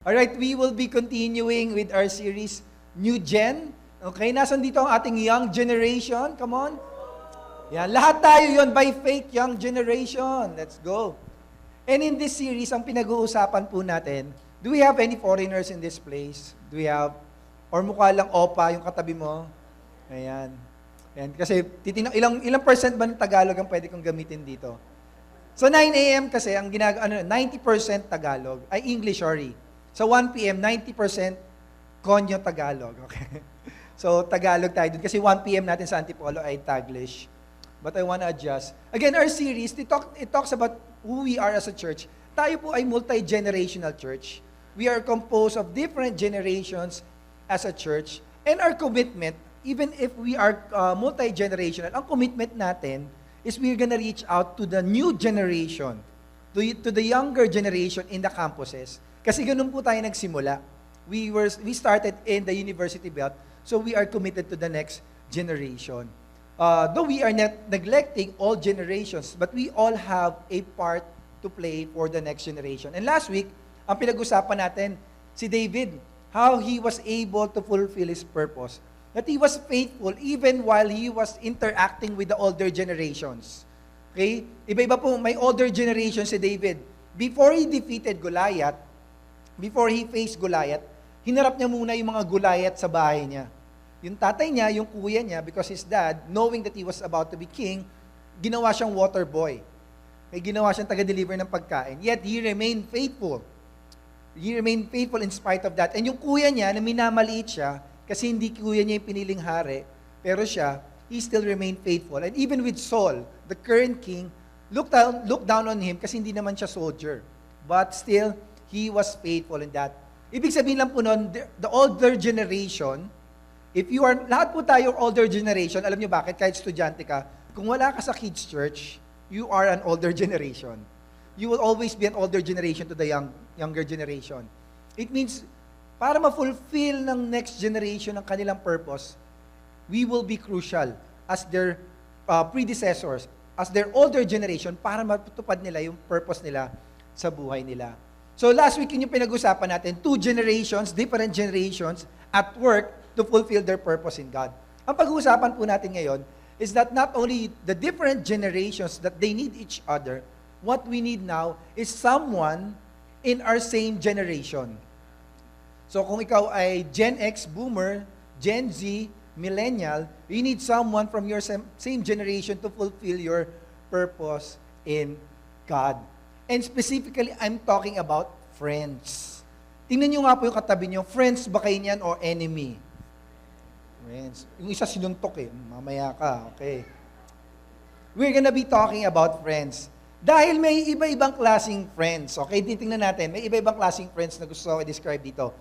Alright, we will be continuing with our series, New Gen. Okay, nasan dito ang ating young generation? Come on. Yan, lahat tayo yon by faith, young generation. Let's go. And in this series, ang pinag-uusapan po natin, do we have any foreigners in this place? Do we have, or mukha lang opa yung katabi mo? Ayan. Ayan. Kasi ilang percent ba ng Tagalog ang pwede kong gamitin dito? So 9 a.m. kasi, ang 90% Tagalog, ay English, sorry. Sa 1 p.m., 90% Konyo Tagalog. Okay? So, Tagalog tayo dun. Kasi 1 p.m. natin sa Antipolo ay Taglish. But I want to adjust. Again, our series, it talks about who we are as a church. Tayo po ay multi-generational church. We are composed of different generations as a church. And our commitment, even if we are multi-generational, ang commitment natin is we're gonna reach out to the new generation, to the younger generation in the campuses. Kasi ganun po tayo nagsimula. We started in the university belt, so we are committed to the next generation. Though we are not neglecting all generations, but we all have a part to play for the next generation. And last week, ang pinag-usapan natin, si David, how he was able to fulfill his purpose. That he was faithful even while he was interacting with the older generations. Okay? Iba-iba po, may older generation si David. Before he defeated Goliath, before he faced Goliath, hinarap niya muna yung mga Goliath sa bahay niya. Yung tatay niya, yung kuya niya, because his dad, knowing that he was about to be king, ginawa siyang water boy. May ginawa siyang taga-deliver ng pagkain. Yet, he remained faithful. He remained faithful in spite of that. And yung kuya niya, na minamaliit siya, kasi hindi kuya niya yung piniling hari, pero siya, he still remained faithful. And even with Saul, the current king, looked down on him kasi hindi naman siya soldier. But still, he was faithful in that. Ibig sabihin lang po nun, the older generation, if you are, lahat po tayo older generation, alam niyo bakit? Kahit estudyante ka, kung wala ka sa kids church, you are an older generation. You will always be an older generation to the younger generation. It means, para ma-fulfill ng next generation ang kanilang purpose, we will be crucial as their predecessors, as their older generation, para matutupad nila yung purpose nila sa buhay nila. So last week, yun yung pinag-usapan natin, two generations, different generations, at work to fulfill their purpose in God. Ang pag-uusapan po natin ngayon is that not only the different generations that they need each other, what we need now is someone in our same generation. So kung ikaw ay Gen X, Boomer, Gen Z, Millennial, you need someone from your same generation to fulfill your purpose in God. And specifically, I'm talking about friends. Tingnan nyo nga po yung katabi nyo, friends ba kayo niyan o enemy? Friends. Yung isa sinuntok mamaya ka, okay. We're gonna be talking about friends. Dahil may iba-ibang klaseng friends, okay, titingnan natin, may iba-ibang klaseng friends na gusto ko i-describe dito.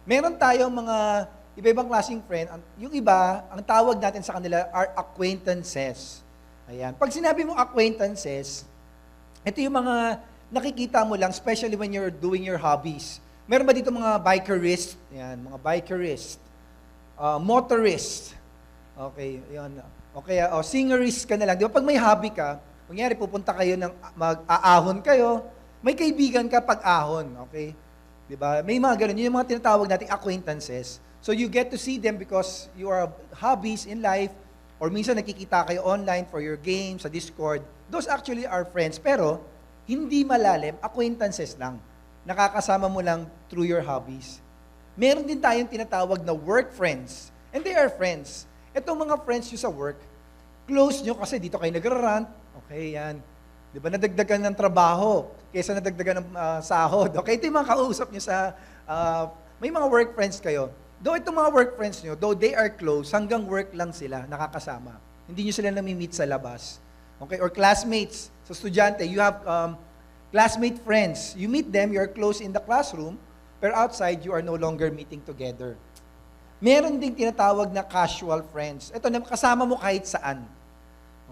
Meron tayong mga iba-ibang klaseng friend, yung iba, ang tawag natin sa kanila are acquaintances. Ayan. Pag sinabi mo acquaintances, ito yung mga nakikita mo lang, especially when you're doing your hobbies. Meron ba dito mga bikerist? Yan, mga bikerist. Motorist. Okay, yan. Okay, singerist ka na lang. Di ba pag may hobby ka, kunyari pupunta kayo ng mag-aahon kayo, may kaibigan ka pag-ahon. Okay? Di ba? May mga ganun. Yun yung mga tinatawag nating acquaintances. So you get to see them because you are hobbies in life, or minsan nakikita kayo online for your games, sa Discord. Those actually are friends, pero hindi malalim, acquaintances lang. Nakakasama mo lang through your hobbies. Meron din tayong tinatawag na work friends. And they are friends. Itong mga friends nyo sa work, close nyo kasi dito kayo nagrarant. Okay, yan. Di ba, nadagdagan ng trabaho kaysa nadagdagan ng sahod. Okay, ito yung mga kausap nyo sa, may mga work friends kayo. Though itong mga work friends nyo, though they are close, hanggang work lang sila nakakasama. Hindi nyo sila nami-meet sa labas. Okay, or classmates. Sa estudyante, you have classmate friends. You meet them, you're close in the classroom, pero outside, you are no longer meeting together. Meron ding tinatawag na casual friends. Ito, kasama mo kahit saan.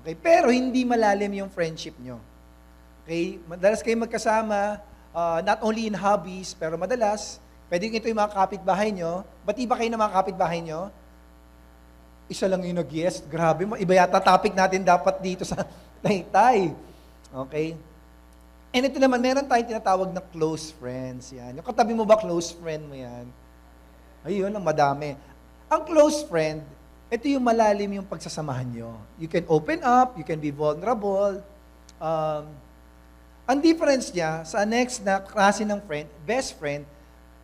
Okay, pero hindi malalim yung friendship nyo. Okay, madalas kayo magkasama, not only in hobbies, pero madalas, pwedeng ito yung mga kapitbahay nyo. Ba't iba kayo ng mga kapitbahay nyo? Isa lang yung nag-guest. Grabe, iba yata topic natin dapat dito sa Taytay. Okay? And ito naman, meron tayong tinatawag na close friends. Yan. Yung katabi mo ba, close friend mo yan? Ayun, ang madami. Ang close friend, ito yung malalim yung pagsasamahan nyo. You can open up, you can be vulnerable. Ang difference niya sa next na klase ng friend,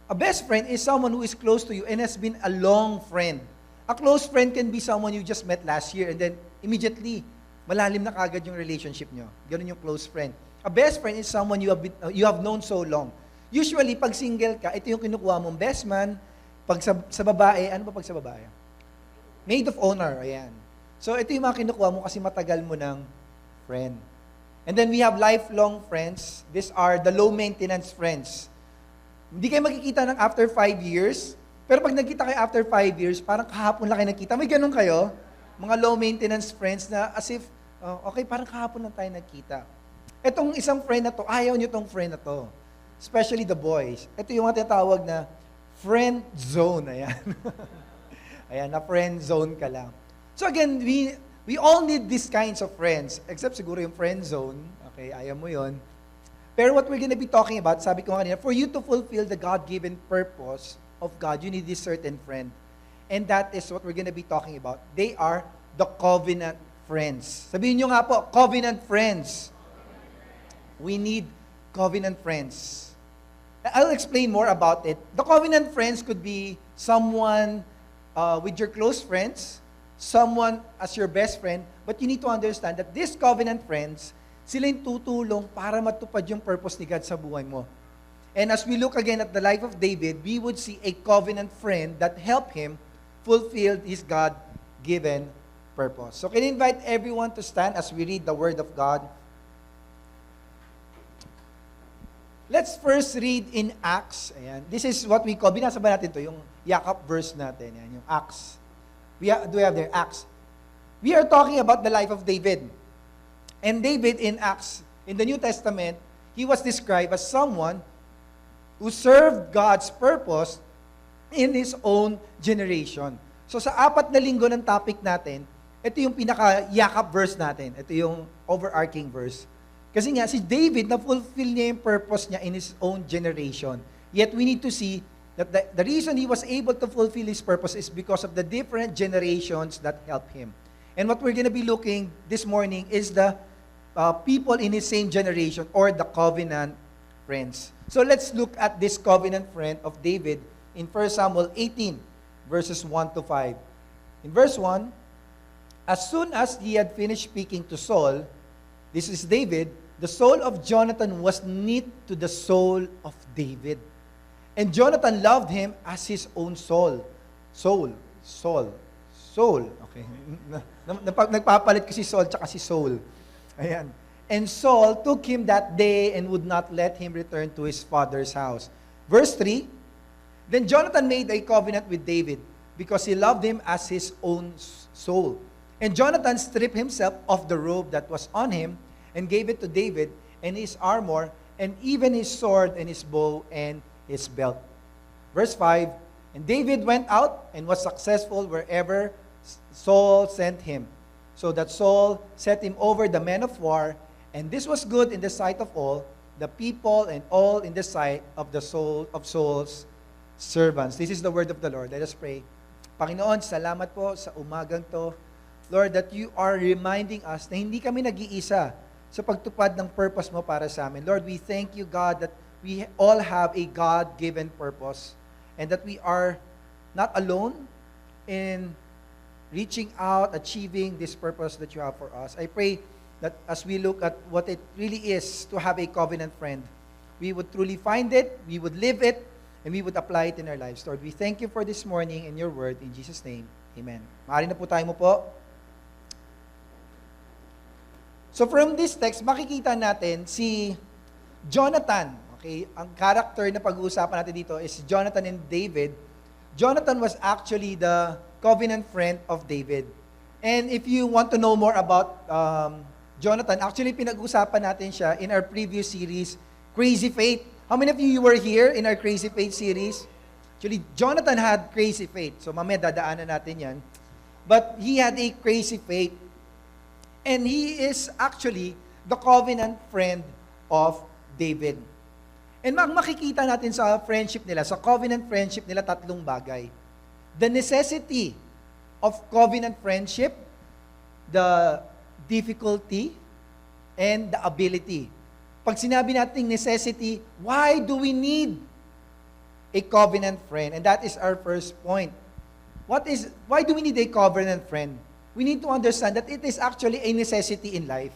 a best friend is someone who is close to you and has been a long friend. A close friend can be someone you just met last year and then immediately, malalim na kagad yung relationship nyo. Ganun yung close friend. A best friend is someone you have known so long. Usually, pag single ka, ito yung kinukuha mong best man. Pag sa babae, ano ba pag sa babae? Maid of honor, ayan. So, ito yung mga kinukuha mo kasi matagal mo ng friend. And then we have lifelong friends. These are the low-maintenance friends. Hindi kayo magkikita ng after 5 years, pero pag nagkita kayo after 5 years, parang kahapon lang kayo nagkita. May ganun kayo? Mga low-maintenance friends na as if, okay, parang kahapon lang tayo nagkita. Etong isang friend na to, ayaw nyo tong friend na to. Especially the boys. Ito yung mga tinatawag na friend zone. Ayan. Ayan, na friend zone ka lang. So again, we all need these kinds of friends. Except siguro yung friend zone. Okay, ayaw mo yon. Pero what we're gonna be talking about, sabi ko kanina, for you to fulfill the God-given purpose of God, you need this certain friend. And that is what we're gonna be talking about. They are the covenant friends. Sabihin nyo nga po, covenant friends. We need covenant friends. I'll explain more about it. The covenant friends could be someone with your close friends, someone as your best friend, but you need to understand that these covenant friends, sila yung tutulong para matupad yung purpose ni God sa buhay mo. And as we look again at the life of David, we would see a covenant friend that helped him fulfill his God-given purpose. So can I invite everyone to stand as we read the Word of God? Let's first read in Acts. Ayan. This is what we call, binasa ba natin to, yung yakap verse natin, ayan, yung Acts. Do we have there? Acts. We are talking about the life of David. And David in Acts, in the New Testament, he was described as someone who served God's purpose in his own generation. So sa 4 na linggo ng topic natin, ito yung pinaka-yakap verse natin. Ito yung overarching verse. Kasi nga, si David, na-fulfill niya yung purpose niya in his own generation. Yet we need to see that the reason he was able to fulfill his purpose is because of the different generations that helped him. And what we're going to be looking this morning is the people in his same generation or the covenant friends. So let's look at this covenant friend of David in 1 Samuel 18, verses 1 to 5. In verse 1, as soon as he had finished speaking to Saul, this is David, the soul of Jonathan was knit to the soul of David. And Jonathan loved him as his own soul. Soul. Okay. Nagpapalit ko si Saul tsaka si Soul. Ayan. And Saul took him that day and would not let him return to his father's house. Verse 3, then Jonathan made a covenant with David because he loved him as his own soul. And Jonathan stripped himself of the robe that was on him and gave it to David and his armor and even his sword and his bow and his belt. Verse 5, and David went out and was successful wherever Saul sent him. So that Saul set him over the men of war, and this was good in the sight of all, the people and all in the sight of the soul of Saul's servants. This is the word of the Lord. Let us pray. Panginoon, salamat po sa umagang to. Lord, that you are reminding us na hindi kami nag-iisa sa pagtupad ng purpose mo para sa amin. Lord, we thank you, God, that we all have a God-given purpose and that we are not alone in reaching out, achieving this purpose that you have for us. I pray that as we look at what it really is to have a covenant friend, we would truly find it, we would live it, and we would apply it in our lives. Lord, we thank you for this morning and your word. In Jesus' name, amen. Maaari na po tayo mo po. So from this text, makikita natin si Jonathan. Okay, ang character na pag-uusapan natin dito is Jonathan and David. Jonathan was actually the covenant friend of David. And if you want to know more about Jonathan, actually pinag-usapan natin siya in our previous series, Crazy Faith. How many of you were here in our Crazy Faith series? Actually, Jonathan had crazy faith. So mamaya dadaanan natin yan. But he had a crazy faith. And he is actually the covenant friend of David. And makikita natin sa friendship nila, sa covenant friendship nila, tatlong bagay. The necessity of covenant friendship, the difficulty, and the ability. Pag sinabi natin necessity, why do we need a covenant friend? And that is our first point. Why do we need a covenant friend? We need to understand that it is actually a necessity in life.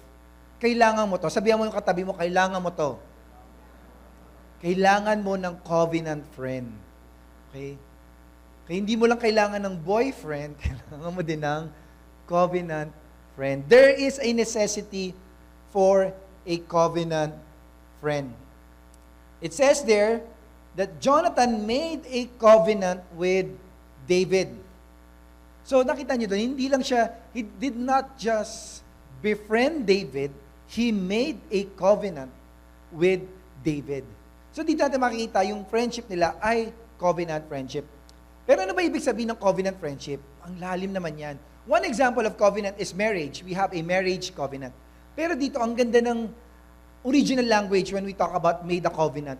Kailangan mo to. Sabihan mo yung katabi mo, kailangan mo to. Kailangan mo ng covenant friend. Okay? Kaya hindi mo lang kailangan ng boyfriend, kailangan mo din ng covenant friend. There is a necessity for a covenant friend. It says there that Jonathan made a covenant with David. So nakita niyo doon, he did not just befriend David, he made a covenant with David. So dito natin makikita yung friendship nila ay covenant friendship. Pero ano ba ibig sabihin ng covenant friendship? Ang lalim naman yan. One example of covenant is marriage. We have a marriage covenant. Pero dito, ang ganda ng original language when we talk about made a covenant.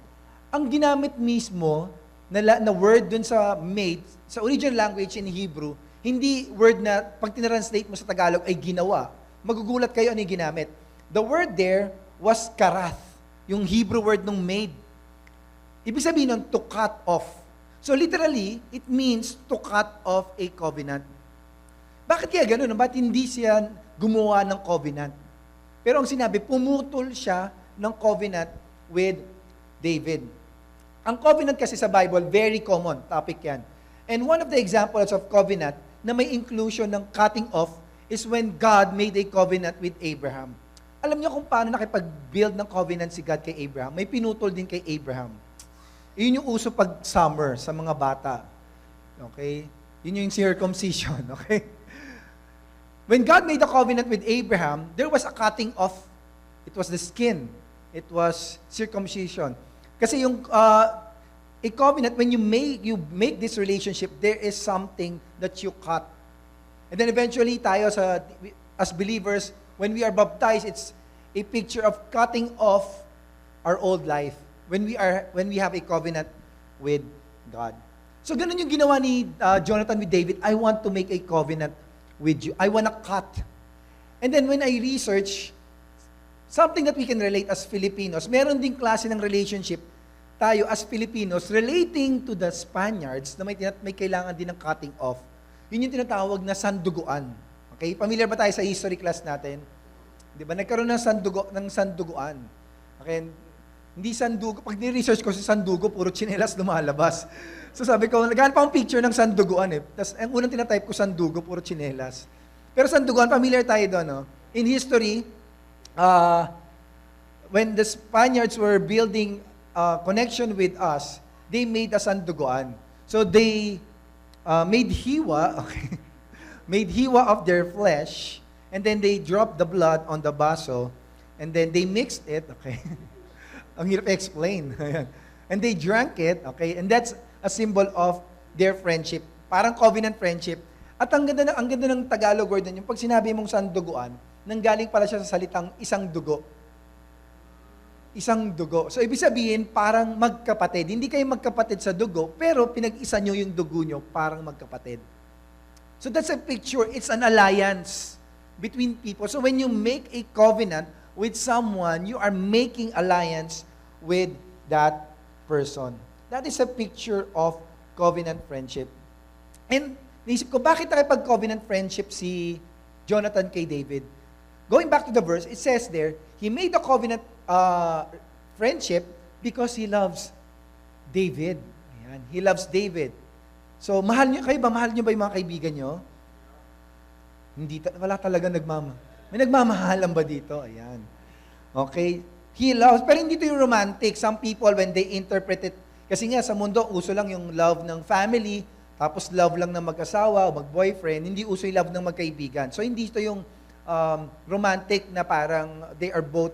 Ang ginamit mismo na word dun sa made, sa original language in Hebrew, hindi word na pag tinranslate mo sa Tagalog ay ginawa. Magugulat kayo ano yung ginamit. The word there was karath, yung Hebrew word ng made. Ibig sabihin nun, to cut off. So literally, it means to cut off a covenant. Bakit kaya ganun? Ba't hindi siya gumawa ng covenant? Pero ang sinabi, pumutol siya ng covenant with David. Ang covenant kasi sa Bible, very common topic yan. And one of the examples of covenant na may inclusion ng cutting off is when God made a covenant with Abraham. Alam niyo kung paano nakipag-build ng covenant si God kay Abraham? May pinutol din kay Abraham. Yun yung uso pag summer sa mga bata. Okay? Yun yung circumcision. Okay? When God made a covenant with Abraham, there was a cutting off. It was the skin. It was circumcision. Kasi yung a covenant, when you make this relationship, there is something that you cut. And then eventually tayo as believers, when we are baptized, it's a picture of cutting off our old life. When we have a covenant with God. So ganun yung ginawa ni Jonathan with David. I want to make a covenant with you. I want to cut. And then when I research, something that we can relate as Filipinos, meron ding klase ng relationship tayo as Filipinos relating to the Spaniards na may kailangan din ng cutting off. Yun yung tinatawag na sanduguan. Okay? Familiar ba tayo sa history class natin? Di ba? Nagkaroon ng sanduguan. Okay? Hindi sandugo. Pag ni-research ko si sandugo, puro tsinelas lumalabas. So sabi ko, naghanap pa akong picture ng sanduguan eh. Tapos ang unang tinatype ko sandugo, puro tsinelas. Pero sanduguan, familiar tayo doon. No? In history, when the Spaniards were building connection with us, they made a sanduguan. So they made hiwa, okay? Made hiwa of their flesh, and then they dropped the blood on the baso, and then they mixed it, okay? Ang hirap explain. And they drank it, okay? And that's a symbol of their friendship. Parang covenant friendship. At ang ganda ng Tagalog word nun, yung pag sinabi mong sanduguan, nanggaling pala siya sa salitang isang dugo. Isang dugo. So, ibig sabihin, parang magkapatid. Hindi kayo magkapatid sa dugo, pero pinag-isa nyo yung dugo nyo, parang magkapatid. So, that's a picture. It's an alliance between people. So, when you make a covenant with someone, you are making alliance with that person. That is a picture of covenant friendship. And naisip ko, bakit nakipag-covenant friendship si Jonathan kay David? Going back to the verse, it says there, he made a covenant friendship because he loves David. Ayan, he loves David. So, mahal niyo ba yung mga kaibigan niyo? Wala talaga May nagmamahalan ba dito? Ayan. Okay? He loves, pero hindi ito yung romantic. Some people, when they interpret it, kasi nga sa mundo, uso lang yung love ng family, tapos love lang ng mag-asawa o mag-boyfriend, hindi uso yung love ng magkaibigan. So, hindi ito yung romantic na parang they are both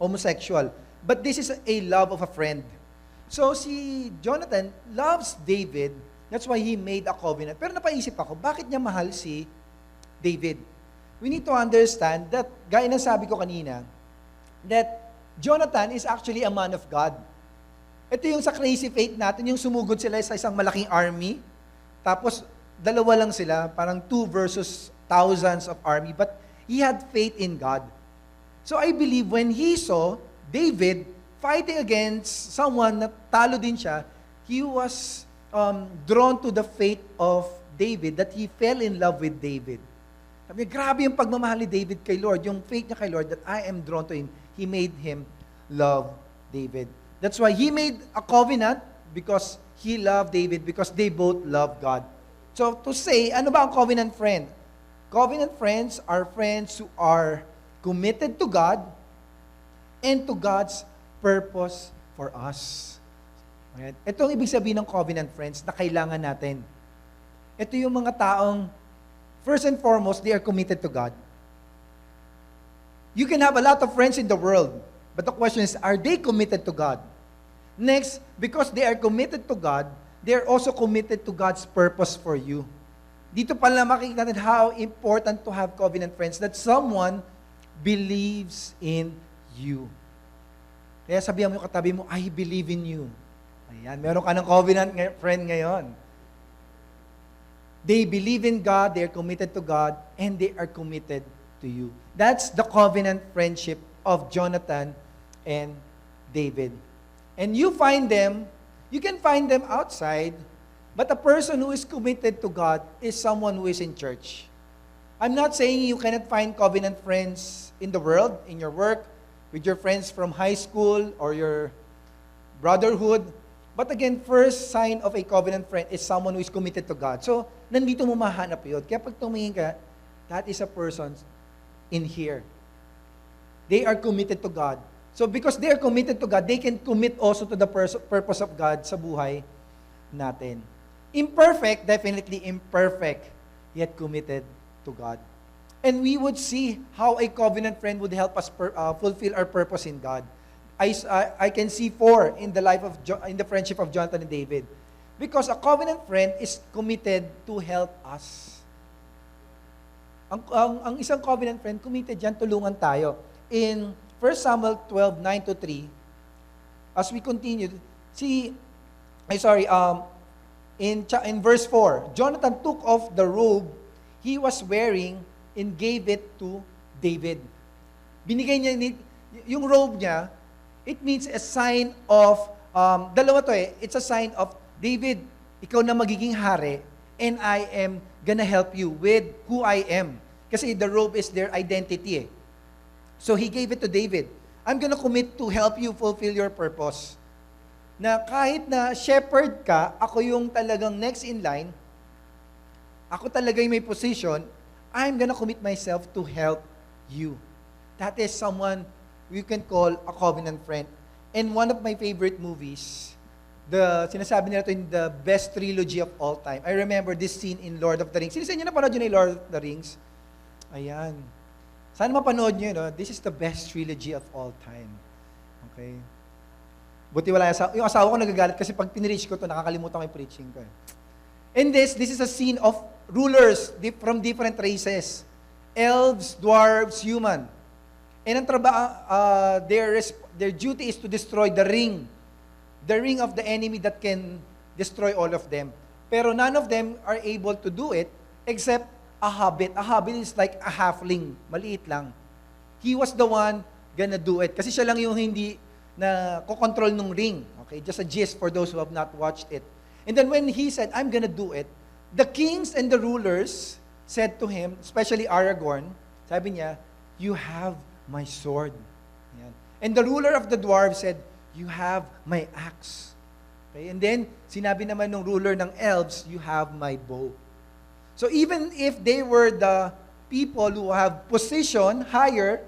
homosexual. But this is a love of a friend. So, si Jonathan loves David, that's why he made a covenant. Pero napaisip ako, bakit niya mahal si David? We need to understand that, gaya ng sabi ko kanina, that Jonathan is actually a man of God. Ito yung sa crazy faith natin, yung sumugod sila sa isang malaking army, tapos dalawa lang sila, parang 2 versus thousands of army, but he had faith in God. So I believe when he saw David fighting against someone na talo din siya, he was drawn to the faith of David, that he fell in love with David. Sabi, grabe yung pagmamahal ni David kay Lord, yung faith niya kay Lord, that I am drawn to him. He made him love David. That's why he made a covenant, because he loved David, because they both loved God. So to say, ano ba ang covenant friend? Covenant friends are friends who are committed to God and to God's purpose for us. Right? Ito ang ibig sabihin ng covenant friends na kailangan natin. Ito yung mga taong, first and foremost, they are committed to God. You can have a lot of friends in the world, but the question is, are they committed to God? Next, because they are committed to God, they are also committed to God's purpose for you. Dito pala makikita natin how important to have covenant friends, that someone believes in you. Kaya sabihan mo yung katabi mo, I believe in you. Ayan, meron ka ng covenant friend ngayon. They believe in God, they are committed to God, and they are committed to you. That's the covenant friendship of Jonathan and David. And you can find them outside, but a person who is committed to God is someone who is in church. I'm not saying you cannot find covenant friends in the world, in your work, with your friends from high school or your brotherhood. But again, first sign of a covenant friend is someone who is committed to God. So, nandito mo mahanap yun. Kaya pag tumingin ka, that is a person in here. They are committed to God. So, because they are committed to God, they can commit also to the purpose of God sa buhay natin. Imperfect, definitely imperfect, yet committed to God. And we would see how a covenant friend would help us fulfill our purpose in God. I can see 4 in the friendship of Jonathan and David. Because a covenant friend is committed to help us. Ang isang covenant friend, committed yan, tulungan tayo. In 1 Samuel 12:9-3, as we continue, in verse 4, Jonathan took off the robe he was wearing and gave it to David. Binigay niya, yung robe niya, it means a sign of, dalawa to it's a sign of, David, ikaw na magiging hari, and I am gonna help you with who I am. Kasi the robe is their identity. So he gave it to David. I'm gonna commit to help you fulfill your purpose. Na kahit na shepherd ka, ako yung talagang next in line, ako talaga yung may position, I'm gonna commit myself to help you. That is someone we can call a covenant friend. And one of my favorite movies, sinasabi nila ito in the best trilogy of all time. I remember this scene in Lord of the Rings. Sino sa inyo napanood yun yung Lord of the Rings? Ayan. Sana mapanood nyo, no? This is the best trilogy of all time. Okay? Buti wala yung asawa ko nagagalit kasi pag pinreach ko to nakakalimutan ko yung preaching ko. And this is a scene of rulers from different races. Elves, dwarves, human. And ang their duty is to destroy the ring of the enemy that can destroy all of them. Pero none of them are able to do it except a hobbit. A hobbit is like a halfling, maliit lang. He was the one gonna do it. Kasi siya lang yung hindi na kokontrol ng ring. Okay, just a gist for those who have not watched it. And then when he said, I'm gonna do it, the kings and the rulers said to him, especially Aragorn, sabi niya, you have my sword. Yan. And the ruler of the dwarves said, you have my axe. Okay? And then, sinabi naman ng ruler ng elves, you have my bow. So even if they were the people who have position higher,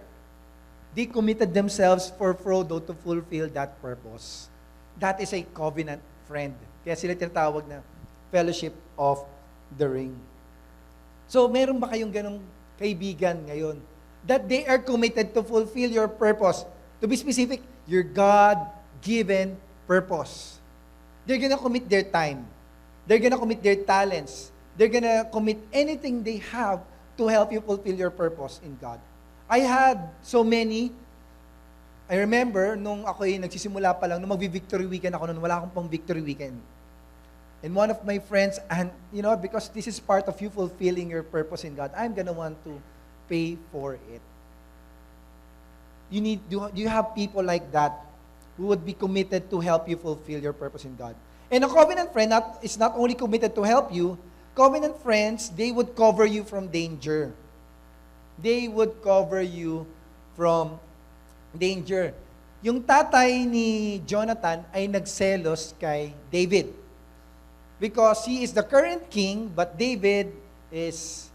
they committed themselves for Frodo to fulfill that purpose. That is a covenant friend. Kaya sila tinatawag na fellowship of the ring. So meron ba kayong ganong kaibigan ngayon? That they are committed to fulfill your purpose. To be specific, your God-given purpose. They're gonna commit their time. They're gonna commit their talents. They're gonna commit anything they have to help you fulfill your purpose in God. I had so many I remember, nung ako'y nagsisimula pa lang, nung magvi-victory weekend ako noon, wala akong pang victory weekend. And one of my friends, and because this is part of you fulfilling your purpose in God, I'm gonna want to pay for it. Do you have people like that who would be committed to help you fulfill your purpose in God? And a covenant friend is not only committed to help you, covenant friends, they would cover you from danger. They would cover you from danger. Yung tatay ni Jonathan ay nagselos kay David. Because he is the current king, but David is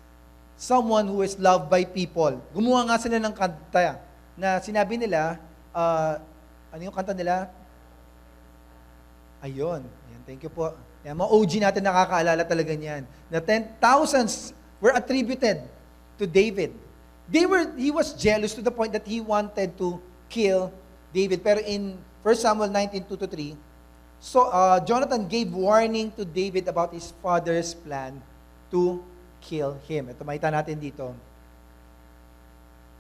someone who is loved by people. Gumawa nga sila ng kanta na sinabi nila, ano yung kanta nila? Ayun. Thank you po. Yan, mga OG natin nakakaalala talaga niyan. The 10,000s were attributed to David. He was jealous to the point that he wanted to kill David. Pero in 1 Samuel 19:2-3, Jonathan gave warning to David about his father's plan to kill him. Ito, makita natin dito.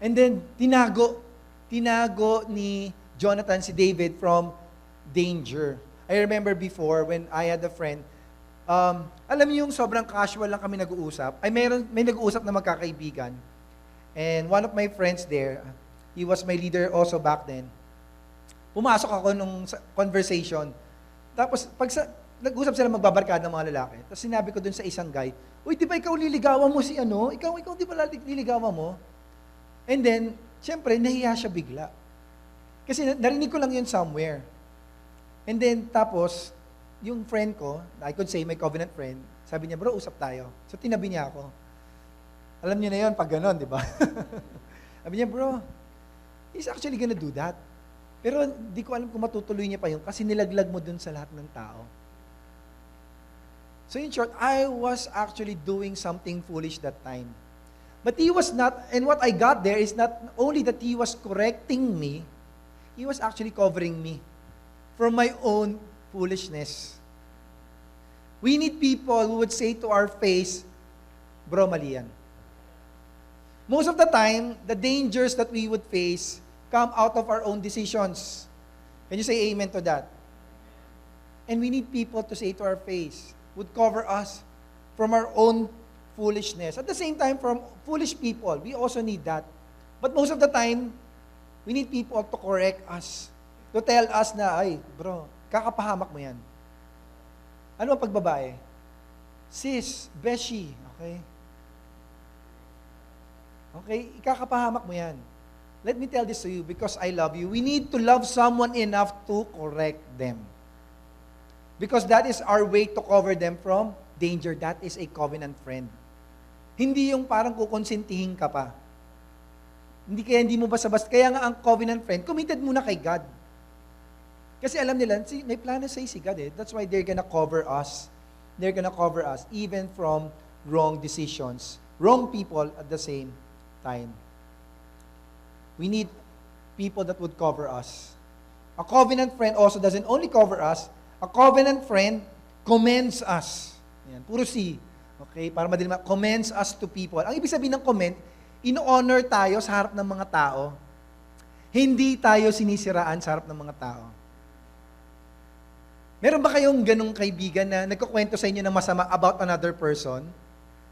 And then, tinago ni Jonathan si David from danger. I remember before, when I had a friend, alam niyo yung sobrang casual lang kami nag-uusap. May nag-uusap na magkakaibigan. And one of my friends there, he was my leader also back then. Pumasok ako nung conversation. Tapos, nag-usap sila magbabarkada ng mga lalaki. Tapos sinabi ko dun sa isang guy, uy, di ba ikaw liligawan mo si ano? Ikaw di ba liligawan mo? And then, syempre, nahiya siya bigla. Kasi narinig ko lang yun somewhere. And then, tapos, yung friend ko, I could say my covenant friend, sabi niya, bro, usap tayo. So, tinabi niya ako. Alam niyo na yun, pag ganon, di ba? Sabi niya, bro, he's actually gonna do that. Pero, di ko alam kung matutuloy niya pa yun kasi nilaglag mo dun sa lahat ng tao. So, in short, I was actually doing something foolish that time. But he was not, and what I got there is not only that he was correcting me, he was actually covering me from my own foolishness. We need people who would say to our face, bro, mali yan. Most of the time, the dangers that we would face come out of our own decisions. Can you say amen to that? And we need people to say to our face, would cover us from our own foolishness. At the same time, from foolish people, we also need that. But most of the time, we need people to correct us. To tell us na, ay, bro, kakapahamak mo yan. Ano ang pagbabae? Sis, beshi, okay? Okay, ikakapahamak mo yan. Let me tell this to you because I love you. We need to love someone enough to correct them. Because that is our way to cover them from danger. That is a covenant friend. Hindi yung parang kukonsentihin ka pa. Hindi mo basta-basta. Kaya nga ang covenant friend, committed muna kay God. Kasi alam nila, may plano sa si God eh. That's why they're gonna cover us. They're gonna cover us even from wrong decisions. Wrong people at the same time. We need people that would cover us. A covenant friend also doesn't only cover us, a covenant friend commends us. Yan, puro C. Okay, para madali commends us to people. Ang ibig sabihin ng comment, in-honor tayo sa harap ng mga tao. Hindi tayo sinisiraan sa harap ng mga tao. Meron ba kayong ganong kaibigan na nagkukwento sa inyo ng masama about another person?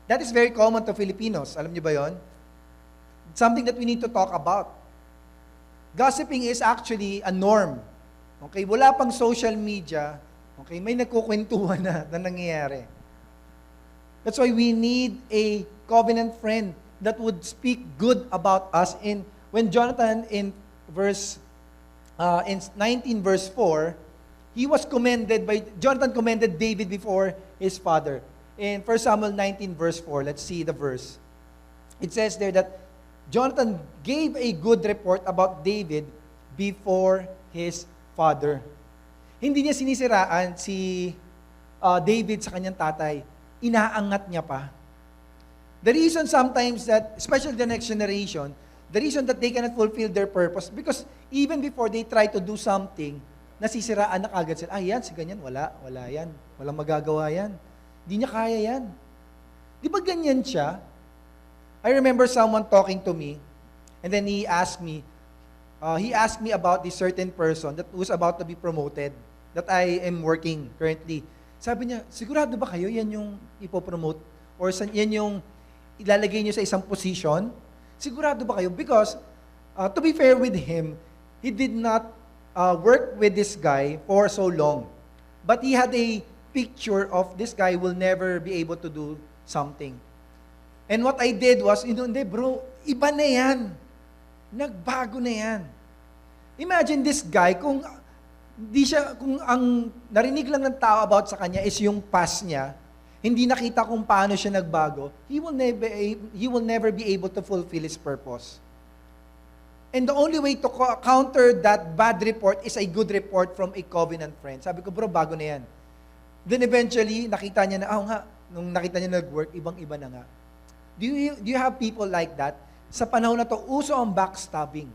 That is very common to Filipinos. Alam niyo ba yon? It's something that we need to talk about. Gossiping is actually a norm. Okay, wala pang social media, okay, may nagkukwentuhan na nangyayari. That's why we need a covenant friend that would speak good about us. When Jonathan in 19 verse 4, Jonathan commended David before his father. In 1 Samuel 19 verse 4, let's see the verse. It says there that Jonathan gave a good report about David before his father. Hindi niya sinisiraan si David sa kanyang tatay. Inaangat niya pa. The reason sometimes that, especially the next generation, the reason that they cannot fulfill their purpose, because even before they try to do something, nasisiraan na kagad sila. Yan, si ganyan, wala yan. Walang magagawa yan. Hindi niya kaya yan. Di ba ganyan siya? I remember someone talking to me, and then he asked me, he asked me about this certain person that was about to be promoted, that I am working currently. Sabi niya, sigurado ba kayo yan yung ipopromote? Or yan yung ilalagay niyo sa isang position? Sigurado ba kayo? Because, to be fair with him, he did not work with this guy for so long. But he had a picture of this guy will never be able to do something. And what I did was, hindi bro, iba na yan. Nagbago na yan. Imagine this guy, kung ang narinig lang ng tao about sa kanya is yung past niya, hindi nakita kung paano siya nagbago, he will never be able to fulfill his purpose. And the only way to counter that bad report is a good report from a covenant friend. Sabi ko, bro, bago na yan. Then eventually, nakita niya na, nung nakita niya nag-work, ibang-iba na nga. Do you have people like that? Sa panahon na to, uso ang backstabbing.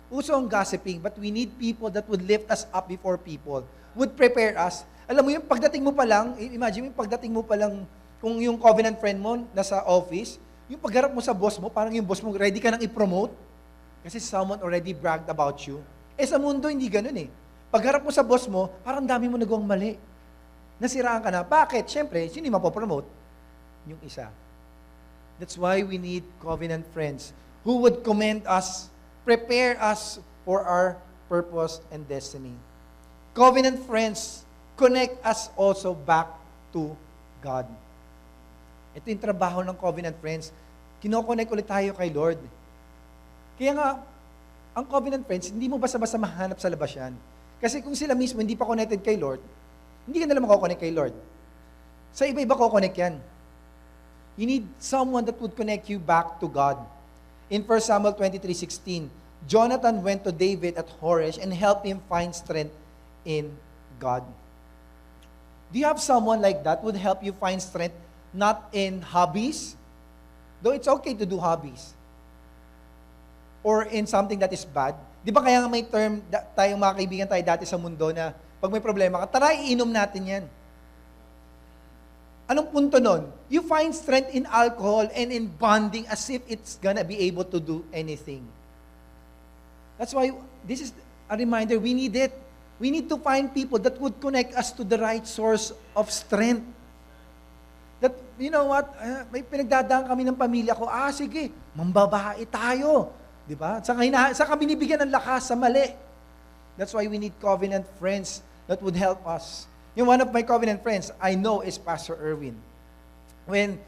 Uso ang gossiping, but we need people that would lift us up before people, would prepare us. Alam mo yung pagdating mo pa lang, imagine yung pagdating mo pa lang, kung yung covenant friend mo nasa office, yung pagharap mo sa boss mo, parang yung boss mo ready ka nang i-promote, kasi someone already bragged about you. Sa mundo, hindi ganun eh. Pagharap mo sa boss mo, parang dami mo nagawang mali. Nasiraan ka na. Bakit? Siyempre, sino yung mapopromote? Yung isa. That's why we need covenant friends who would commend us, prepare us for our purpose and destiny. Covenant friends connect us also back to God. Ito yung trabaho ng covenant friends. Kinoconnect ulit tayo kay Lord. Kaya nga, ang covenant friends, hindi mo basta-basta mahanap sa labas yan. Kasi kung sila mismo hindi pa connected kay Lord, hindi ka nila makakonect kay Lord. Sa iba-iba ko-connect yan. You need someone that would connect you back to God. In 1 Samuel 23:16, Jonathan went to David at Horesh and helped him find strength in God. Do you have someone like that would help you find strength not in hobbies? Though it's okay to do hobbies. Or in something that is bad. Di ba kaya nga may term, tayong mga kaibigan tayo dati sa mundo na pag may problema ka, tara iinom natin yan. Anong punto nun? You find strength in alcohol and in bonding as if it's gonna be able to do anything. That's why this is a reminder, we need it. We need to find people that would connect us to the right source of strength. That, you know what, may pinagdadaan kami ng pamilya ko, sige, mambabae tayo. Diba? Saka binibigyan ng lakas sa mali. That's why we need covenant friends that would help us. Yung one of my covenant friends, I know, is Pastor Erwin. When,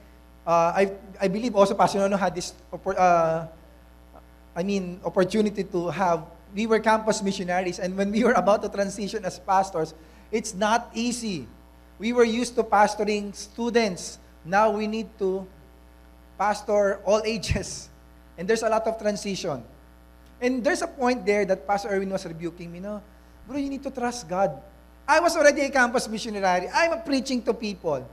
I believe also Pastor Nono had this opportunity to have, we were campus missionaries, and when we were about to transition as pastors, it's not easy. We were used to pastoring students. Now we need to pastor all ages. And there's a lot of transition. And there's a point there that Pastor Erwin was rebuking me, no? Bro, you need to trust God. I was already a campus missionary. I'm preaching to people.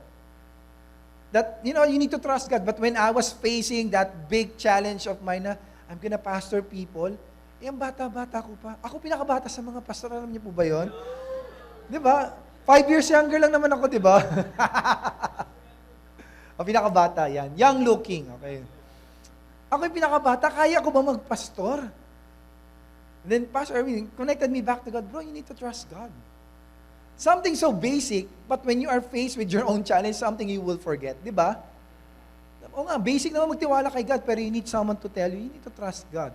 That, you need to trust God. But when I was facing that big challenge of mine na, I'm gonna pastor people, ang bata-bata ko pa. Ako pinakabata sa mga pastor. Alam niyo po ba yun? Di ba? 5 years younger lang naman ako, di ba? O pinakabata, yan. Young looking, okay. Ako yung pinakabata, kaya ko ba magpastor? And then Pastor Erwin connected me back to God. Bro, you need to trust God. Something so basic, but when you are faced with your own challenge, something you will forget. Di ba? O nga, basic naman magtiwala kay God, pero you need someone to tell you, you need to trust God.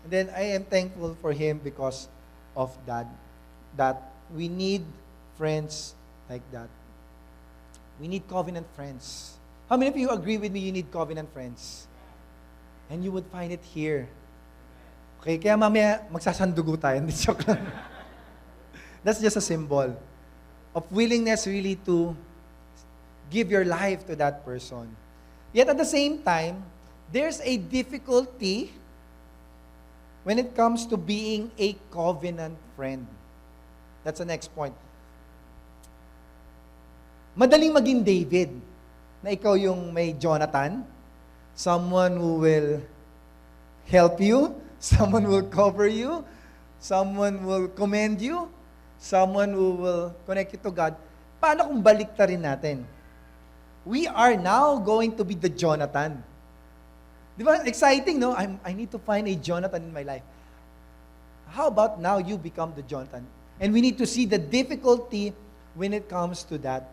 And then I am thankful for Him because of that. That we need friends like that. We need covenant friends. How many of you agree with me you need covenant friends? And you would find it here. Okay, kaya mamaya magsasandugo tayo. Hindi, joke lang. That's just a symbol of willingness really to give your life to that person. Yet at the same time, there's a difficulty when it comes to being a covenant friend. That's the next point. Madaling maging David, na ikaw yung may Jonathan, someone who will help you, someone will cover you, someone will commend you, someone who will connect you to God. Paano kung baliktarin natin? We are now going to be the Jonathan. Di ba? Exciting, no? I need to find a Jonathan in my life. How about now you become the Jonathan? And we need to see the difficulty when it comes to that.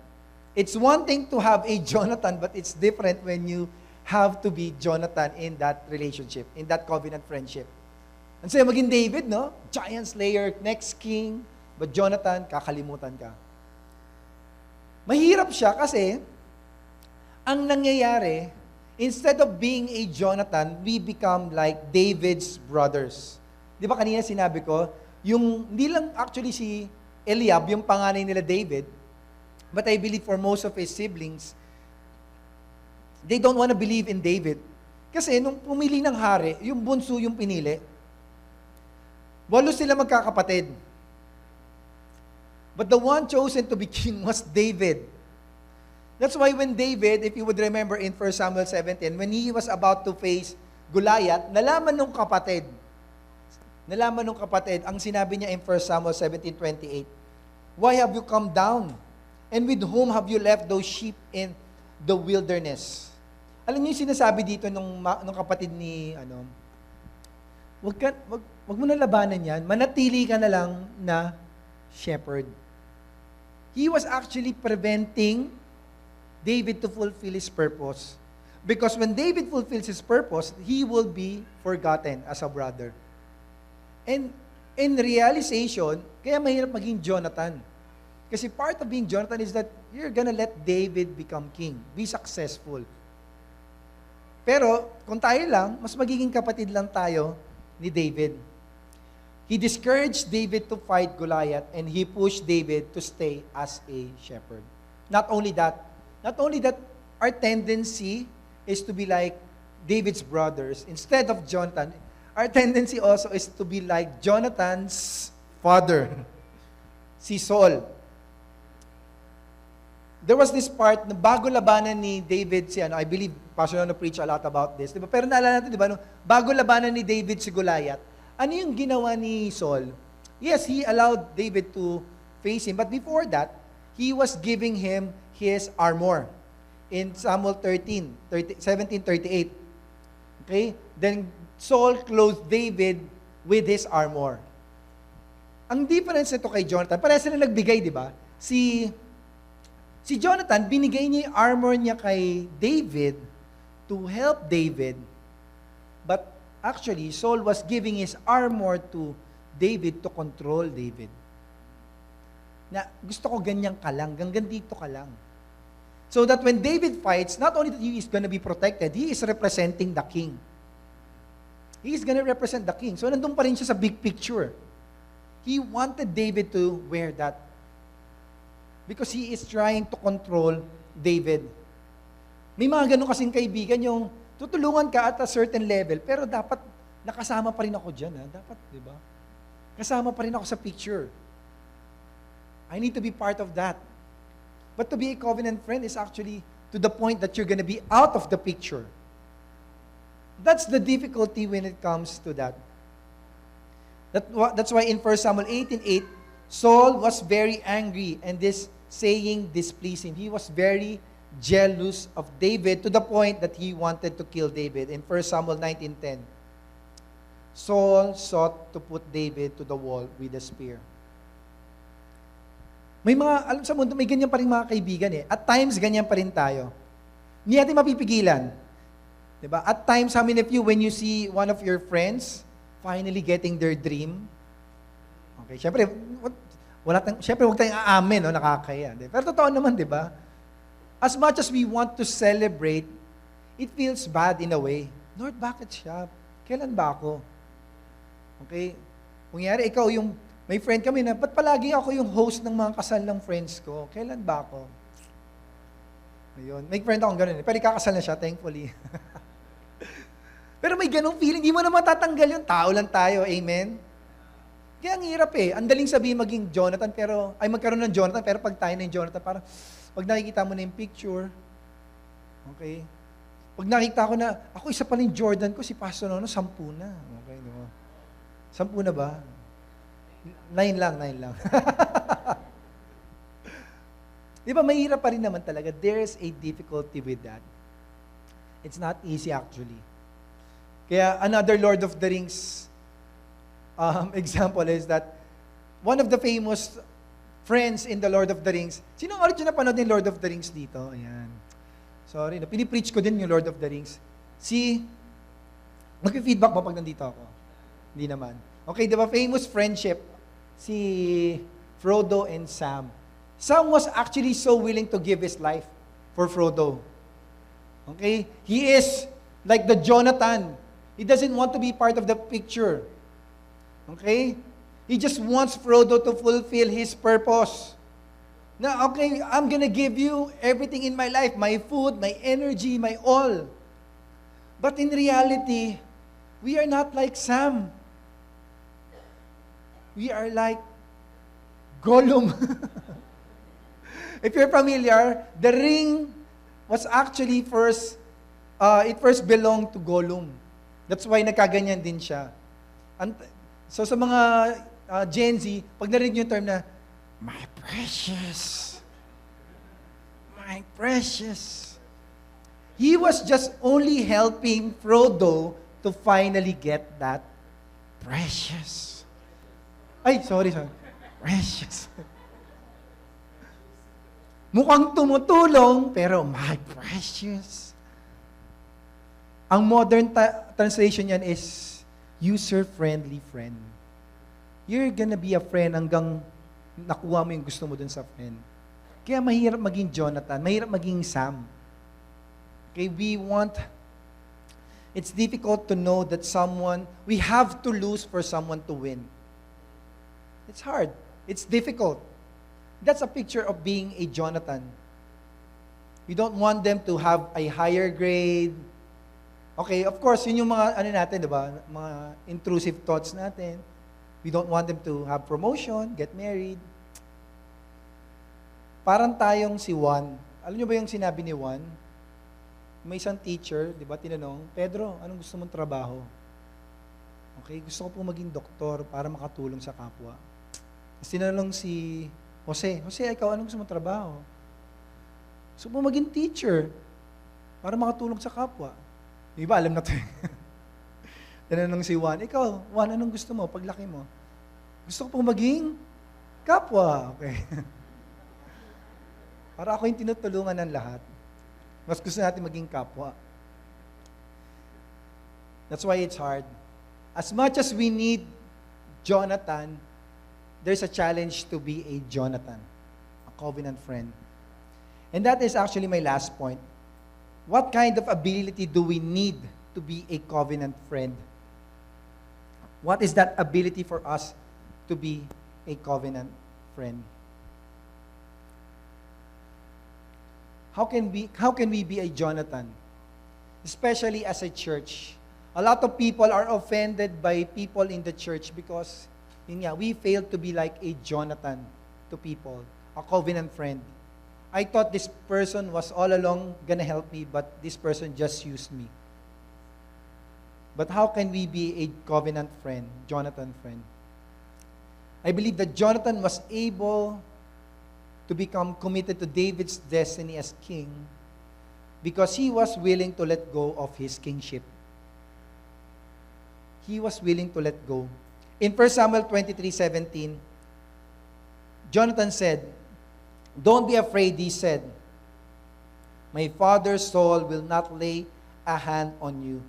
It's one thing to have a Jonathan, but it's different when you have to be Jonathan in that relationship, in that covenant friendship. Ang saya maging David, no? Giant slayer, next king. But Jonathan, kakalimutan ka. Mahirap siya kasi ang nangyayari, instead of being a Jonathan, we become like David's brothers. Di ba kanina sinabi ko, hindi lang actually si Eliab, yung panganay nila David, but I believe for most of his siblings, they don't want to believe in David. Kasi nung pumili ng hari, yung bunso yung pinili. 8 sila magkakapatid. But the one chosen to be king was David. That's why when David, if you would remember in 1 Samuel 17, when he was about to face Goliath, nalaman nung kapatid, ang sinabi niya in 1 Samuel 17:28, "Why have you come down? And with whom have you left those sheep in the wilderness?" Alam niyo yung sinasabi dito nung kapatid ni, wag mo na labanan yan, manatili ka na lang na shepherd. He was actually preventing David to fulfill his purpose. Because when David fulfills his purpose, he will be forgotten as a brother. And in realization, kaya mahirap maging Jonathan. Kasi part of being Jonathan is that you're gonna let David become king. Be successful. Pero, kung tayo lang, mas magiging kapatid lang tayo ni David. He discouraged David to fight Goliath and he pushed David to stay as a shepherd. Not only that, our tendency is to be like David's brothers. Instead of Jonathan, our tendency also is to be like Jonathan's father, si Saul. There was this part na bago labanan ni David I believe Pastor Nono preach a lot about this. Diba? Pero naalala natin, diba, bago labanan ni David si Goliath, ano yung ginawa ni Saul? Yes, he allowed David to face him, but before that, he was giving him his armor. In Samuel 17:38. Okay? Then Saul clothed David with his armor. Ang difference nito kay Jonathan, parehas sila nagbigay, di ba? Si Jonathan, binigay niya yung armor niya kay David to help David. But actually, Saul was giving his armor to David to control David. Na gusto ko ganyan ka lang, hanggang dito ka lang. So that when David fights, not only that he is going to be protected, he is representing the king. He is going to represent the king. So nandun pa rin siya sa big picture. He wanted David to wear that. Because he is trying to control David. May mga ganun kasing kaibigan yung tutulungan ka at a certain level, pero dapat nakasama pa rin ako dyan. Dapat, di ba? Kasama pa rin ako sa picture. I need to be part of that. But to be a covenant friend is actually to the point that you're going to be out of the picture. That's the difficulty when it comes to that. That's why in 1 Samuel 18:8, Saul was very angry and this saying displeased him. He was very jealous of David to the point that he wanted to kill David. In 1 Samuel 19:10, Saul sought to put David to the wall with a spear. Alam sa mundo, may ganyan pa rin mga kaibigan eh. At times, ganyan pa rin tayo. Hindi natin mapipigilan. Diba? At times, how many of you, when you see one of your friends finally getting their dream, okay, syempre, syempre huwag tayong aamin, no? Nakakaya. Pero totoo naman, di ba? As much as we want to celebrate, it feels bad in a way. Lord, bakit siya? Kailan ba ako? Okay? Kunyari, ikaw may friend kami na, ba't palagi ako yung host ng mga kasal ng friends ko? Kailan ba ako? Ayun. May friend akong ganun. Pero ikakasal na siya, thankfully. Pero may ganung feeling, di mo na matatanggal yung tao lang tayo. Amen? Kaya ang hirap eh. Ang daling sabihin maging Jonathan, magkaroon ng Jonathan, pero pag tayo na yung Jonathan, parang, pag nakikita mo na yung picture, okay? Pag nakikita ko na, ako isa pa yung Jordan ko, si Pastor Nono, 10 na. Okay, di ba? 10 na ba? 9 lang. Di ba, mahirap pa rin naman talaga. There's a difficulty with that. It's not easy actually. Kaya another Lord of the Rings example is that one of the famous friends in the Lord of the Rings. Sino ang original napanood ng Lord of the Rings dito? Ayan. Sorry, pinipreach ko din yung Lord of the Rings. Mag-feedback ba pag nandito ako? Hindi naman. Okay, di ba famous friendship? Si Frodo and Sam. Sam was actually so willing to give his life for Frodo. Okay? He is like the Jonathan. He doesn't want to be part of the picture. Okay? He just wants Frodo to fulfill his purpose. Now, okay, I'm gonna give you everything in my life, my food, my energy, my all. But in reality, we are not like Sam. We are like Gollum. If you're familiar, the ring was actually it first belonged to Gollum. That's why nagkaganyan din siya. So sa mga Gen Z, pag narinig yung term na, my precious, he was just only helping Frodo to finally get that precious. Sorry. Precious. Mukhang tumutulong, pero my precious. Ang modern translation yan is, user-friendly friend. You're gonna be a friend hanggang nakuha mo yung gusto mo dun sa friend. Kaya mahirap maging Jonathan, mahirap maging Sam. Okay, it's difficult to know that we have to lose for someone to win. It's hard. It's difficult. That's a picture of being a Jonathan. We don't want them to have a higher grade. Okay, of course, yun yung mga, natin, di ba? Mga intrusive thoughts natin. We don't want them to have promotion, get married. Parang tayong si Juan. Alam niyo ba yung sinabi ni Juan? May isang teacher, di ba, tinanong, Pedro, anong gusto mong trabaho? Okay, gusto ko pong maging doktor para makatulong sa kapwa. Tapos tinanong si Jose, ikaw, anong gusto mong trabaho? Gusto mo maging teacher para makatulong sa kapwa. Di ba, alam na ito. Tinanong si Juan, ikaw, Juan, anong gusto mo paglaki mo? Gusto ko pong maging kapwa. Okay. Para ako yung tinutulungan ng lahat. Mas gusto natin maging kapwa. That's why it's hard. As much as we need Jonathan, there's a challenge to be a Jonathan, a covenant friend. And that is actually my last point. What kind of ability do we need to be a covenant friend? What is that ability for us to be a covenant friend? How can we be a Jonathan? Especially as a church. A lot of people are offended by people in the church because we failed to be like a Jonathan to people, a covenant friend. I thought this person was all along gonna help me, but this person just used me. But how can we be a covenant friend, Jonathan friend? I believe that Jonathan was able to become committed to David's destiny as king because he was willing to let go of his kingship. He was willing to let go. In 1 Samuel 23:17, Jonathan said, "Don't be afraid," he said. "My father Saul will not lay a hand on you.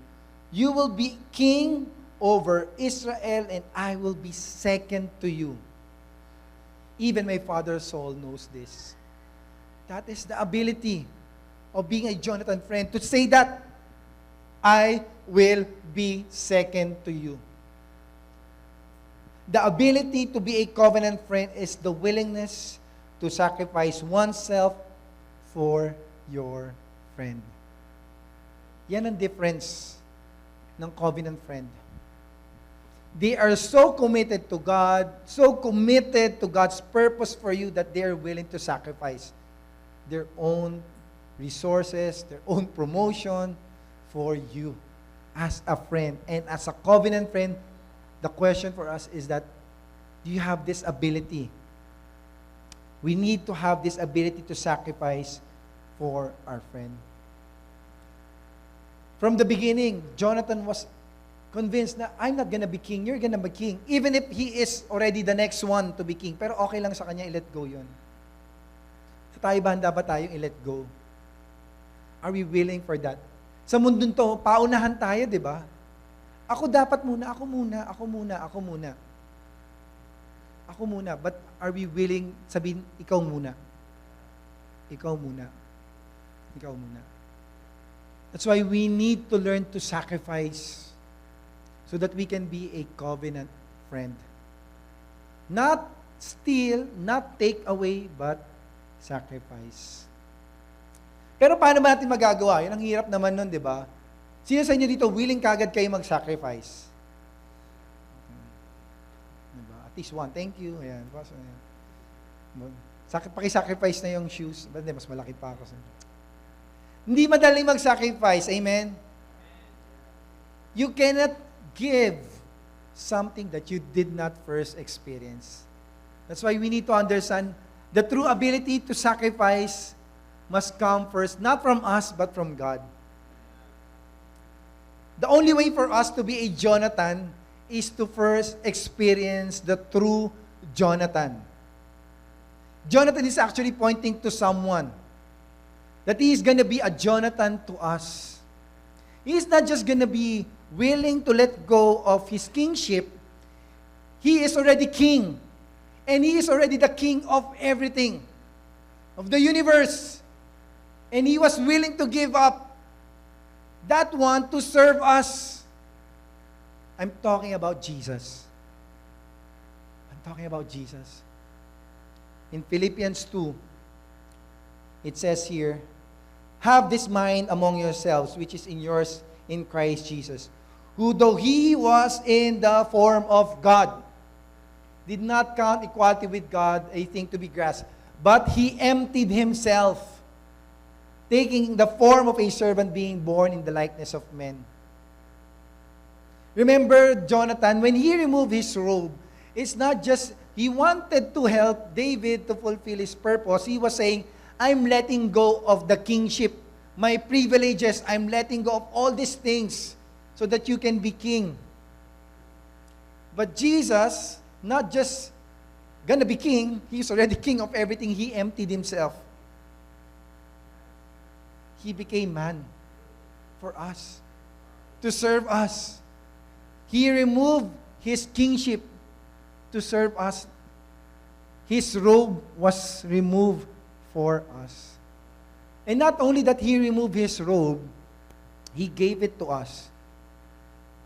You will be king over Israel, and I will be second to you." Even my father Saul knows this. That is the ability of being a Jonathan friend, to say that I will be second to you. The ability to be a covenant friend is the willingness to sacrifice oneself for your friend. Yan ang difference ng covenant friend. They are so committed to God, so committed to God's purpose for you that they are willing to sacrifice their own resources, their own promotion for you as a friend. And as a covenant friend, the question for us is that, do you have this ability? We need to have this ability to sacrifice for our friend. From the beginning, Jonathan was Convinced na, I'm not gonna be king, you're gonna be king. Even if he is already the next one to be king. Pero okay lang sa kanya, i-let go yun. So tayo ba, handa ba tayong i-let go? Are we willing for that? Sa mundong to, paunahan tayo, di ba? Ako dapat muna, ako muna, ako muna, ako muna. Ako muna. But are we willing sabihin, ikaw muna? Ikaw muna. Ikaw muna. That's why we need to learn to sacrifice so that we can be a covenant friend. Not steal, not take away, but sacrifice. Pero paano ba natin magagawa? Yan ang hirap naman nun, di ba? Sino sa inyo dito, willing kagad kayo mag-sacrifice? Diba? At least one. Thank you. Ayan. Paki-sacrifice na yung shoes. Ba't mas malaki pa ako. Hindi madaling mag-sacrifice. Amen? You cannot give something that you did not first experience. That's why we need to understand the true ability to sacrifice must come first, not from us, but from God. The only way for us to be a Jonathan is to first experience the true Jonathan. Jonathan is actually pointing to someone. That he is going to be a Jonathan to us. He is not just going to be willing to let go of his kingship. He is already king. And he is already the king of everything. Of the universe. And he was willing to give up that one to serve us. I'm talking about Jesus. I'm talking about Jesus. In Philippians 2, it says here, have this mind among yourselves, which is in yours in Christ Jesus, who though he was in the form of God, did not count equality with God a thing to be grasped, but he emptied himself, taking the form of a servant, being born in the likeness of men. Remember Jonathan, when he removed his robe, it's not just, he wanted to help David to fulfill his purpose. He was saying, I'm letting go of the kingship, my privileges, I'm letting go of all these things so that you can be king. But Jesus, not just gonna be king, he's already king of everything. He emptied himself. He became man for us, to serve us. He removed his kingship to serve us. His robe was removed for us. And not only that he removed his robe, he gave it to us.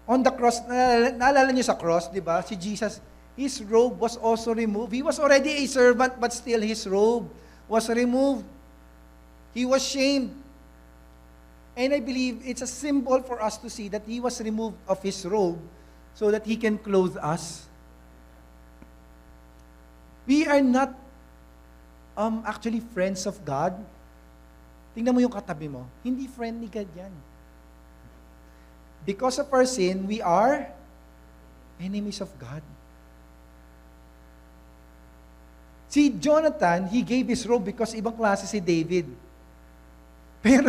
On the cross, naalala niyo sa cross, di ba? Si Jesus, his robe was also removed. He was already a servant, but still his robe was removed. He was shamed. And I believe it's a symbol for us to see that he was removed of his robe so that he can clothe us. We are not actually friends of God. Tingnan mo yung katabi mo. Hindi friend ni God yan. Because of our sin, we are enemies of God. Si Jonathan, he gave his robe because ibang klase si David. Pero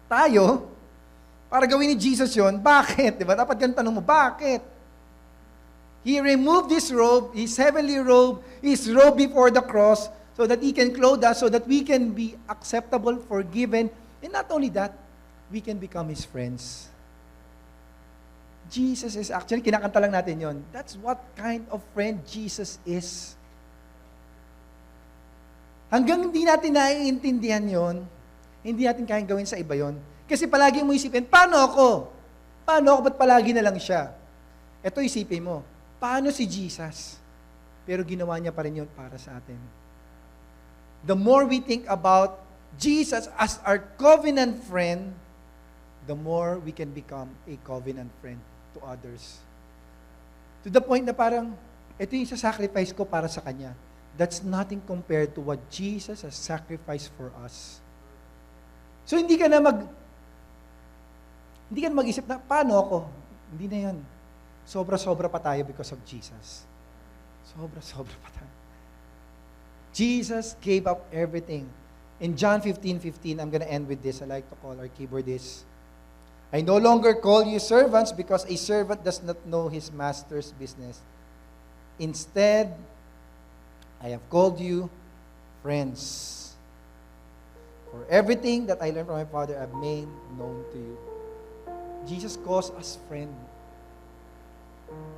tayo, para gawin ni Jesus yon, bakit? Diba? Dapat ganun tanong mo, bakit? He removed his robe, his heavenly robe, his robe before the cross, so that he can clothe us, so that we can be acceptable, forgiven, and not only that, we can become his friends. Jesus is actually, kinakanta lang natin yon. That's what kind of friend Jesus is. Hanggang hindi natin naiintindihan yon, hindi natin kayang gawin sa iba yon. Kasi palagi mo isipin, paano ako? Paano ako? Ba't palagi na lang siya? Ito isipin mo, paano si Jesus? Pero ginawa niya pa rin yun para sa atin. The more we think about Jesus as our covenant friend, the more we can become a covenant friend to others. To the point na parang, ito yung sasacrifice ko para sa Kanya. That's nothing compared to what Jesus has sacrificed for us. So hindi ka na mag-isip na, paano ako? Hindi na yan. Sobra-sobra pa tayo because of Jesus. Sobra-sobra pa tayo. Jesus gave up everything. In John 15:15, I'm gonna end with this. I like to call our keyboardist. I no longer call you servants because a servant does not know his master's business. Instead, I have called you friends. For everything that I learned from my Father, I have made known to you. Jesus calls us friend.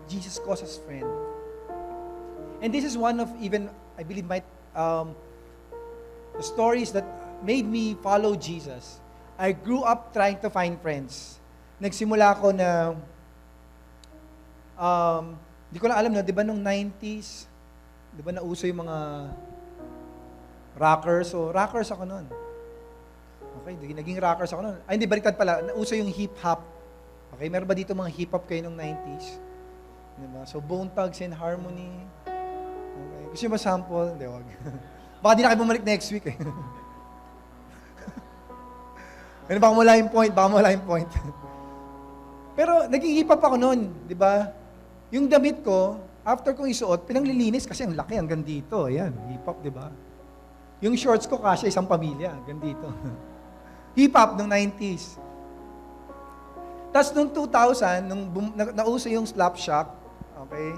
Jesus calls us friend. And this is one of even, I believe, the stories that made me follow Jesus. I grew up trying to find friends. Nagsimula ako na, di ko lang alam na, di ba nung 90s, di ba nauso yung mga rockers? So, rockers ako noon. Okay, naging rockers ako noon. Ay, hindi, baliktad pala. Nauso yung hip-hop. Okay, meron ba dito mga hip-hop kayo nung 90s? Diba? So, Bone Thugs and Harmony. Okay. Gusto nyo ba sample? Hindi, wag. Baka di na kayo bumalik next week eh. Ano, baka mawala yung point. Pero naging hip-hop ako noon, di ba? Yung damit ko, after kong isuot, pinanglilinis kasi ang laki hanggang dito. Ayan, hip-hop, di ba? Yung shorts ko kasya isang pamilya, hanggang dito. Hip-hop nung 90s. Tapos nung 2000, nung nauso yung Slapshot, okay?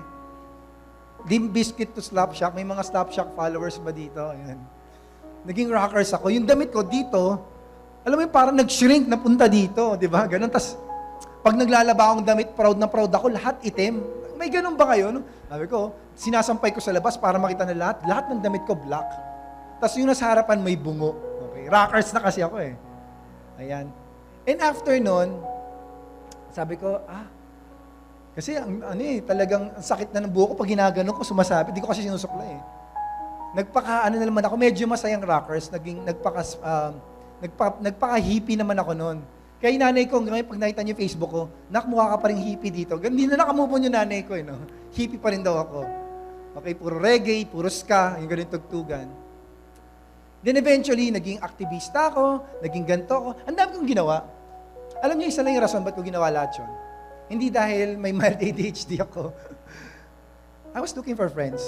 Dim Biscuit to Slapshot, may mga Slapshot followers ba dito? Ayan. Naging rockers ako. Yung damit ko dito, alam mo yung parang nag-shrink na punta dito, di ba? Ganun. Tapos, pag naglalaba akong damit, proud na proud ako, lahat itim. May ganun ba kayo? No? Sabi ko, sinasampay ko sa labas para makita na lahat ng damit ko black. Tapos yung nasa harapan may bungo. Okay? Rockers na kasi ako eh. Ayan. And after nun, sabi ko, kasi talagang ang sakit na ng buho ko pag ginaganon ko, sumasabit. Di ko kasi sinusukla eh. Nagpaka naman ako, medyo masayang rockers, nagpaka-hippie naman ako noon. Kaya yung nanay ko, ngayon pag nakita niyo yung Facebook ko, mukha ka pa rin hippie dito. Hindi na nakamove on yung nanay ko, no? Hippie pa rin daw ako. Okay, puro reggae, puro ska, yung ganun tugtugan. Then eventually, naging aktivista ako, naging ganito ako. Ang dami kong ginawa. Alam niyo, isa lang yung rason ba't ko ginawa lahat yun. Hindi dahil may mild ADHD ako. I was looking for friends.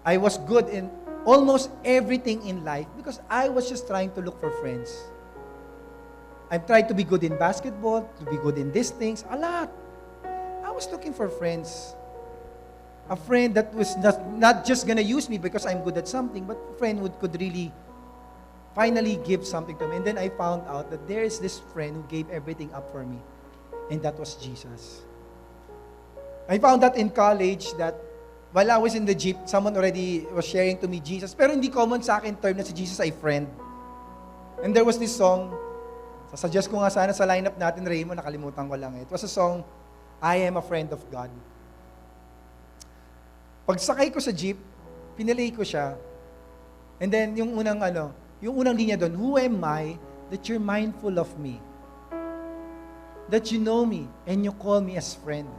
I was good in almost everything in life because I was just trying to look for friends. I tried to be good in basketball, to be good in these things, a lot. I was looking for friends. A friend that was not just gonna use me because I'm good at something, but a friend who could really finally give something to me. And then I found out that there is this friend who gave everything up for me, and that was Jesus. I found that in college that while I was in the jeep, someone already was sharing to me Jesus. Pero hindi common sa akin term na si Jesus ay friend. And there was this song, sasuggest ko nga sana sa lineup natin, Raymond, nakalimutan ko lang. It was a song, I Am a Friend of God. Pagsakay ko sa jeep, pinalay ko siya. And then yung unang linya doon, who am I that you're mindful of me? That you know me and you call me as friend.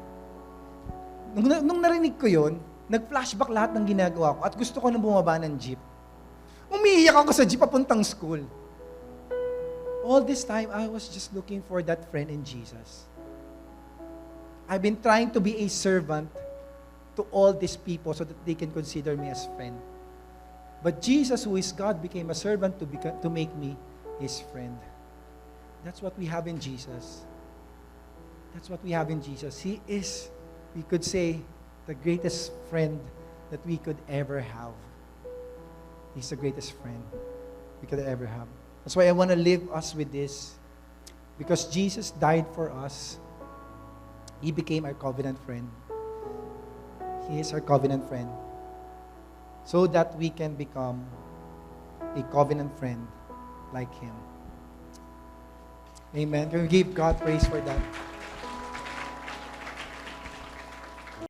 Nung narinig ko yun, nag-flashback lahat ng ginagawa ko at gusto ko nang bumaba ng jeep. Umiiyak ako sa jeep papuntang school. All this time, I was just looking for that friend in Jesus. I've been trying to be a servant to all these people so that they can consider me as friend. But Jesus, who is God, became a servant to make me His friend. That's what we have in Jesus. That's what we have in Jesus. He is, we could say, the greatest friend that we could ever have. He's the greatest friend we could ever have. That's why I want to leave us with this. Because Jesus died for us, He became our covenant friend. He is our covenant friend. So that we can become a covenant friend like Him. Amen. Can we give God praise for that?